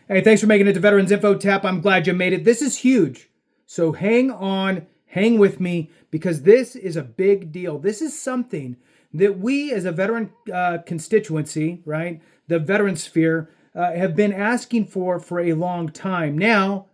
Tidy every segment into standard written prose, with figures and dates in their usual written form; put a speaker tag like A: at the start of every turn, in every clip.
A: Hey, thanks for making it to Veterans Info Tap. I'm glad you made it. This is huge. So hang on, hang with me, because this is a big deal. This is something that we as a veteran constituency, right, the veteran sphere, have been asking for a long time. Now,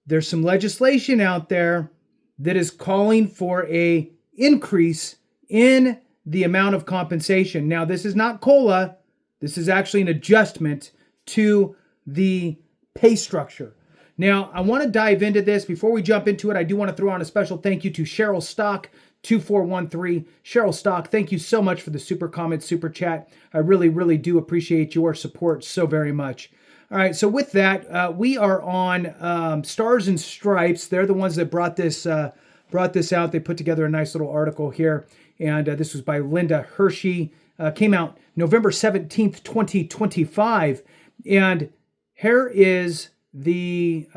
A: there's some legislation out there that is calling for a increase in the amount of compensation. Now, this is not COLA. This is actually an adjustment to the pay structure. Now, I want to dive into this. Before we jump into it, I do want to throw on a special thank you to Cheryl Stock 2413. Cheryl Stock, thank you so much for the super comment, super chat. I really, really do appreciate your support so very much. All right, so with that, we are on Stars and Stripes. They're the ones that brought this out. They put together a nice little article here, and this was by Linda Hershey. Came out November 17th, 2025. And here is the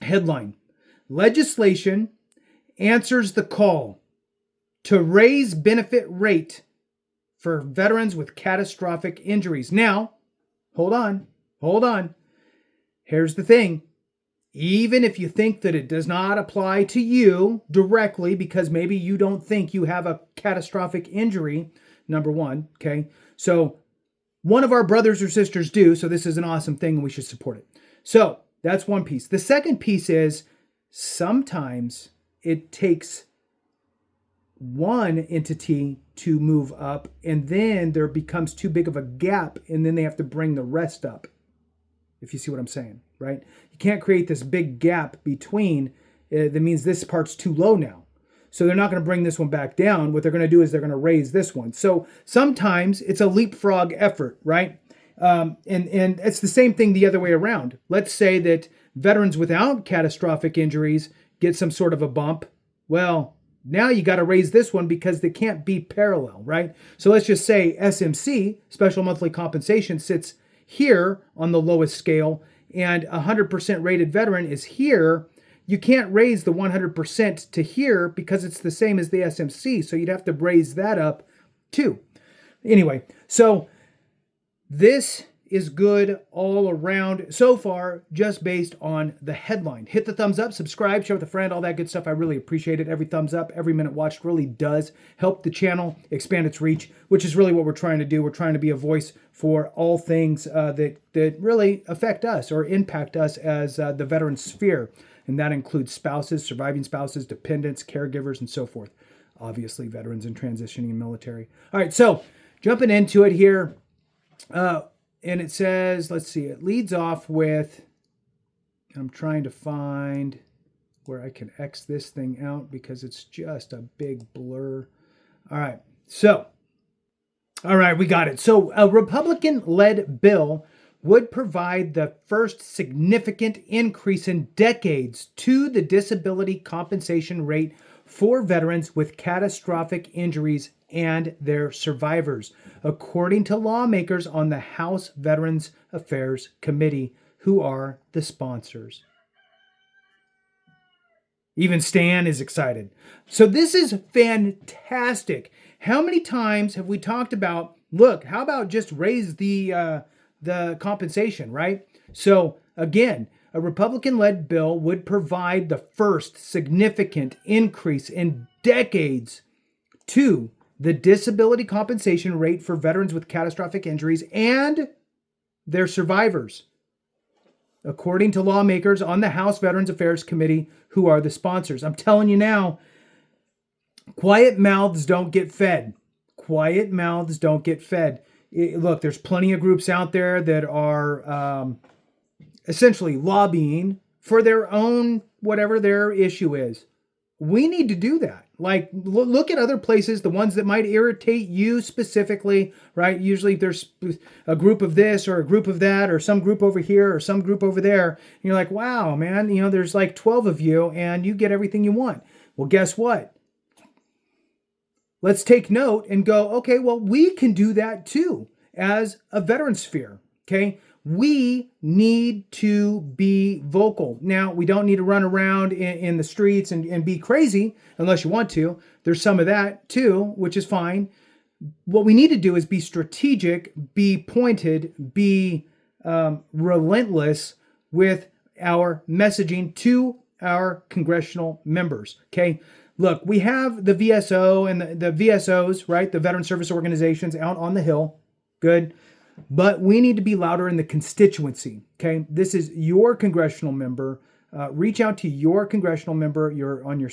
A: headline. Legislation answers the call to raise benefit rate for veterans with catastrophic injuries. Now, hold on. Here's the thing. Even if you think that it does not apply to you directly, because maybe you don't think you have a catastrophic injury, number one, okay? So one of our brothers or sisters do, so this is an awesome thing and we should support it. So that's one piece. The second piece is sometimes it takes one entity to move up and then there becomes too big of a gap and then they have to bring the rest up. If you see what I'm saying, right? You can't create this big gap between, that means this part's too low now. So they're not going to bring this one back down. What they're going to do is they're going to raise this one. So sometimes it's a leapfrog effort, right? And it's the same thing the other way around. Let's say that veterans without catastrophic injuries get some sort of a bump. Well, now you got to raise this one because they can't be parallel, right? So let's just say SMC, special monthly compensation, sits here on the lowest scale and 100% rated veteran is here. You can't raise the 100% to here because it's the same as the SMC. So you'd have to raise that up too. Anyway, so this is good all around so far, just based on the headline. Hit the thumbs up, subscribe, share with a friend, all that good stuff. I really appreciate it. Every thumbs up, every minute watched really does help the channel expand its reach, which is really what we're trying to do. We're trying to be a voice for all things that really affect us or impact us as the veteran sphere. And that includes spouses, surviving spouses, dependents, caregivers, and so forth. Obviously, veterans and transitioning in military. All right, so jumping into it here. And it says, let's see, it leads off with, I'm trying to find where I can X this thing out because it's just a big blur. All right, we got it. So a Republican-led bill would provide the first significant increase in decades to the disability compensation rate for veterans with catastrophic injuries and their survivors, according to lawmakers on the House Veterans Affairs Committee, who are the sponsors. Even Stan is excited. So this is fantastic. How many times have we talked about, look, how about just raise the compensation, right? So again, a Republican-led bill would provide the first significant increase in decades to the disability compensation rate for veterans with catastrophic injuries and their survivors, according to lawmakers on the House Veterans Affairs Committee, who are the sponsors. I'm telling you now, quiet mouths don't get fed. Quiet mouths don't get fed. Look, there's plenty of groups out there that are essentially lobbying for their own, whatever their issue is. We need to do that. Like, look at other places, the ones that might irritate you specifically, right? Usually there's a group of this or a group of that or some group over here or some group over there. And you're like, wow, man, there's like 12 of you and you get everything you want. Well, guess what? Let's take note and go, okay, well, we can do that too as a veteran sphere, okay? We need to be vocal. Now, we don't need to run around in the streets and be crazy unless you want to. There's some of that too, which is fine. What we need to do is be strategic, be pointed, be relentless with our messaging to our congressional members. Okay. Look, we have the VSO and the VSOs, right? The Veteran Service Organizations out on the Hill. Good. But we need to be louder in the constituency. Okay. This is your congressional member. Reach out to your congressional member, on your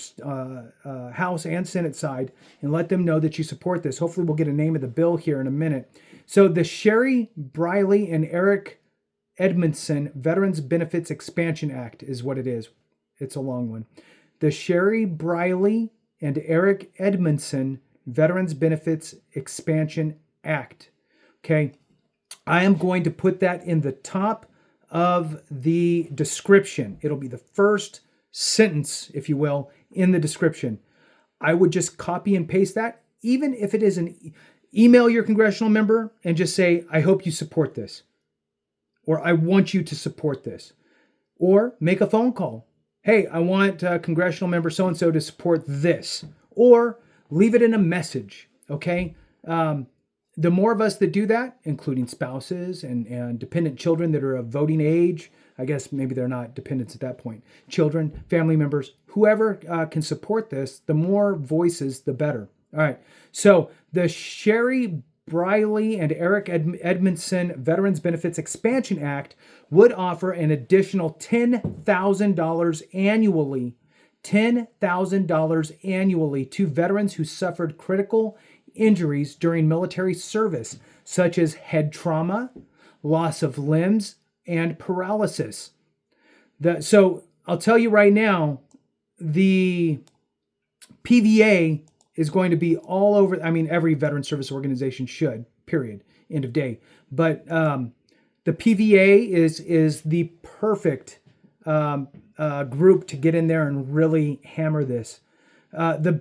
A: House and Senate side, and let them know that you support this. Hopefully we'll get a name of the bill here in a minute. So the Sherry Briley and Eric Edmondson Veterans Benefits Expansion Act is what it is. It's a long one. The Sherry Briley and Eric Edmondson Veterans Benefits Expansion Act. Okay. I am going to put that in the top of the description. It'll be the first sentence, if you will, in the description. I would just copy and paste that, even if it is email your congressional member and just say, I hope you support this, or I want you to support this, or make a phone call. Hey, I want congressional member so-and-so to support this, or leave it in a message, okay? The more of us that do that, including spouses and dependent children that are of voting age, I guess maybe they're not dependents at that point, children, family members, whoever can support this, the more voices, the better. All right. So the Sherry Briley and Eric Edmondson Veterans Benefits Expansion Act would offer an additional $10,000 annually, $10,000 annually to veterans who suffered critical injuries during military service, such as head trauma, loss of limbs, and paralysis. So I'll tell you right now, the PVA is going to be all over. I mean, every veteran service organization should, period, end of day. But the PVA is the perfect group to get in there and really hammer this. The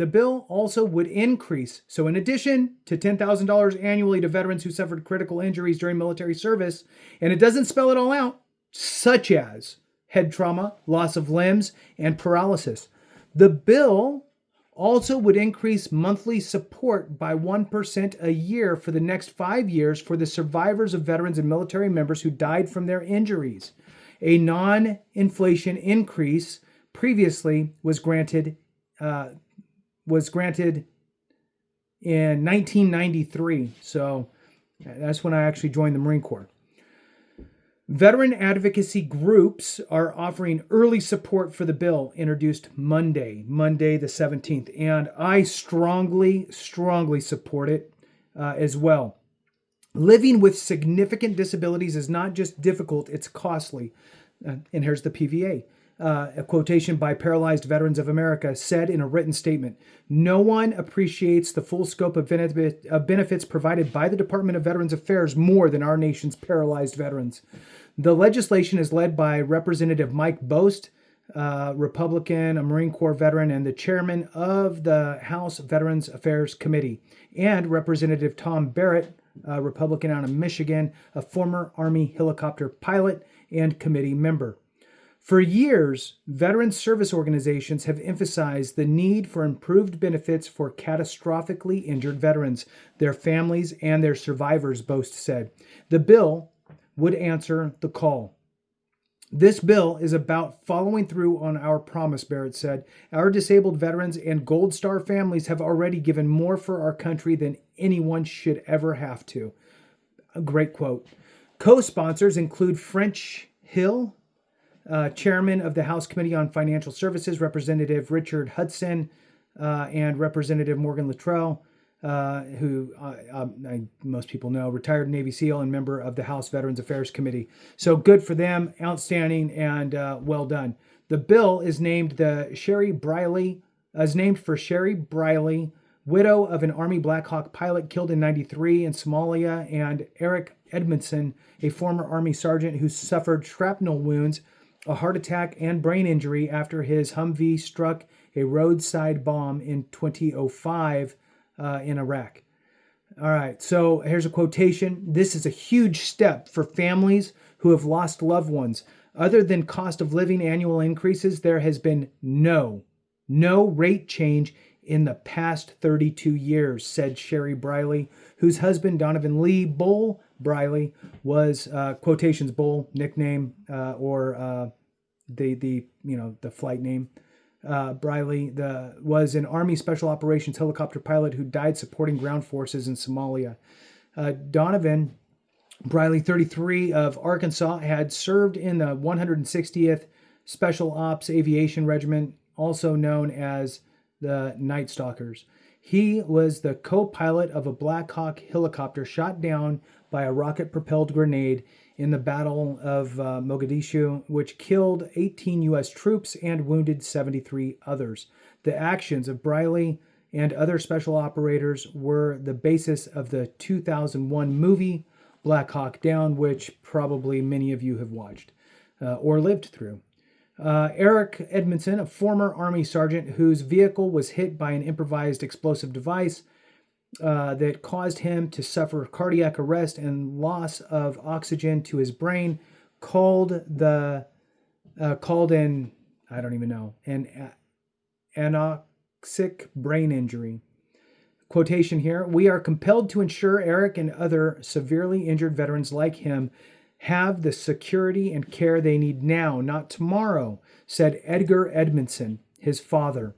A: bill also would increase. So in addition to $10,000 annually to veterans who suffered critical injuries during military service, and it doesn't spell it all out, such as head trauma, loss of limbs, and paralysis. The bill also would increase monthly support by 1% a year for the next 5 years for the survivors of veterans and military members who died from their injuries. A non-inflation increase previously was granted in 1993. So that's when I actually joined the Marine Corps. Veteran advocacy groups are offering early support for the bill introduced Monday the 17th. And I strongly support it as well. Living with significant disabilities is not just difficult, it's costly. And here's the PVA. A quotation by Paralyzed Veterans of America said in a written statement, "No one appreciates the full scope of benefits provided by the Department of Veterans Affairs more than our nation's paralyzed veterans." The legislation is led by Representative Mike Bost, Republican, a Marine Corps veteran, and the chairman of the House Veterans Affairs Committee, and Representative Tom Barrett, Republican out of Michigan, a former Army helicopter pilot and committee member. For years, veteran service organizations have emphasized the need for improved benefits for catastrophically injured veterans, their families, and their survivors, Bost said. The bill would answer the call. This bill is about following through on our promise, Barrett said. Our disabled veterans and Gold Star families have already given more for our country than anyone should ever have to. A great quote. Co-sponsors include French Hill, chairman of the House Committee on Financial Services, Representative Richard Hudson, and Representative Morgan Luttrell, who most people know, retired Navy SEAL and member of the House Veterans Affairs Committee. So good for them, outstanding, and well done. The bill is named for Sherry Briley, widow of an Army Black Hawk pilot killed in '93 in Somalia, and Eric Edmondson, a former Army sergeant who suffered shrapnel wounds, a heart attack, and brain injury after his Humvee struck a roadside bomb in 2005 in Iraq. All right, so here's a quotation. "This is a huge step for families who have lost loved ones. Other than cost of living annual increases, there has been no rate change in the past 32 years, said Sherry Briley, whose husband, Donovan Lee Bull Briley, was quotations Bull, nickname, or the flight name. Briley was an Army Special Operations helicopter pilot who died supporting ground forces in Somalia. Donovan Briley, 33, of Arkansas, had served in the 160th Special Ops Aviation Regiment, also known as the Night Stalkers. He was the co-pilot of a Black Hawk helicopter shot down by a rocket-propelled grenade in the Battle of Mogadishu, which killed 18 U.S. troops and wounded 73 others. The actions of Briley and other special operators were the basis of the 2001 movie Black Hawk Down, which probably many of you have watched or lived through. Eric Edmondson, a former Army sergeant whose vehicle was hit by an improvised explosive device that caused him to suffer cardiac arrest and loss of oxygen to his brain, called an anoxic brain injury. Quotation here: "We are compelled to ensure Eric and other severely injured veterans like him have the security and care they need now, not tomorrow," said Edgar Edmondson, his father.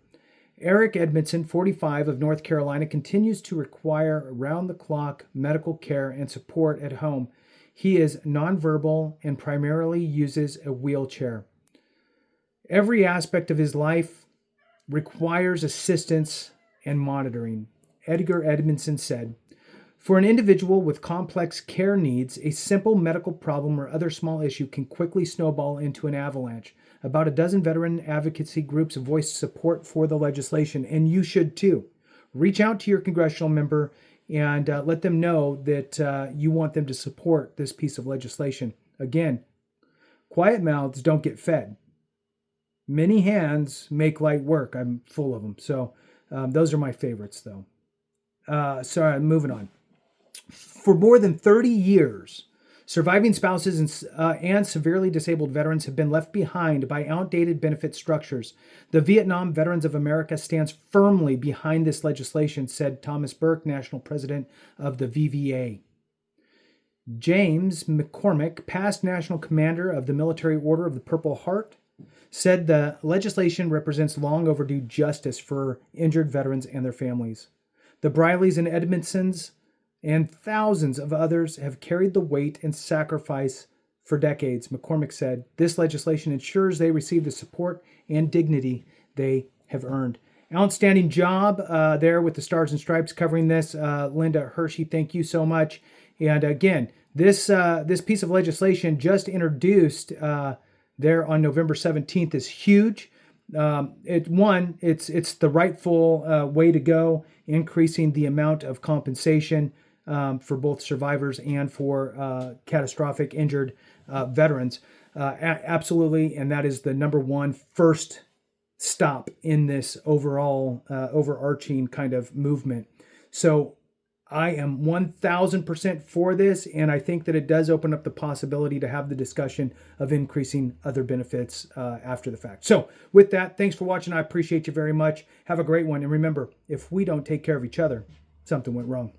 A: Eric Edmondson, 45, of North Carolina, continues to require around-the-clock medical care and support at home. He is nonverbal and primarily uses a wheelchair. Every aspect of his life requires assistance and monitoring. Edgar Edmondson said, "For an individual with complex care needs, a simple medical problem or other small issue can quickly snowball into an avalanche. About a dozen veteran advocacy groups voiced support for the legislation, and you should too. Reach out to your congressional member and let them know that you want them to support this piece of legislation. Again, quiet mouths don't get fed. Many hands make light work." I'm full of them. So those are my favorites, though. Moving on. For more than 30 years, surviving spouses and severely disabled veterans have been left behind by outdated benefit structures. The Vietnam Veterans of America stands firmly behind this legislation, said Thomas Burke, national president of the VVA. James McCormick, past national commander of the Military Order of the Purple Heart, said the legislation represents long overdue justice for injured veterans and their families. The Brileys and Edmondsons and thousands of others have carried the weight and sacrifice for decades, McCormick said. This legislation ensures they receive the support and dignity they have earned. Outstanding job there with the Stars and Stripes covering this. Linda Hershey, thank you so much. And again, this piece of legislation just introduced there on November 17th is huge. It's the rightful way to go, increasing the amount of compensation for both survivors and for catastrophic injured veterans. Absolutely, and that is the number one first stop in this overall overarching kind of movement. So I am 1,000% for this, and I think that it does open up the possibility to have the discussion of increasing other benefits after the fact. So with that, thanks for watching. I appreciate you very much. Have a great one. And remember, if we don't take care of each other, something went wrong.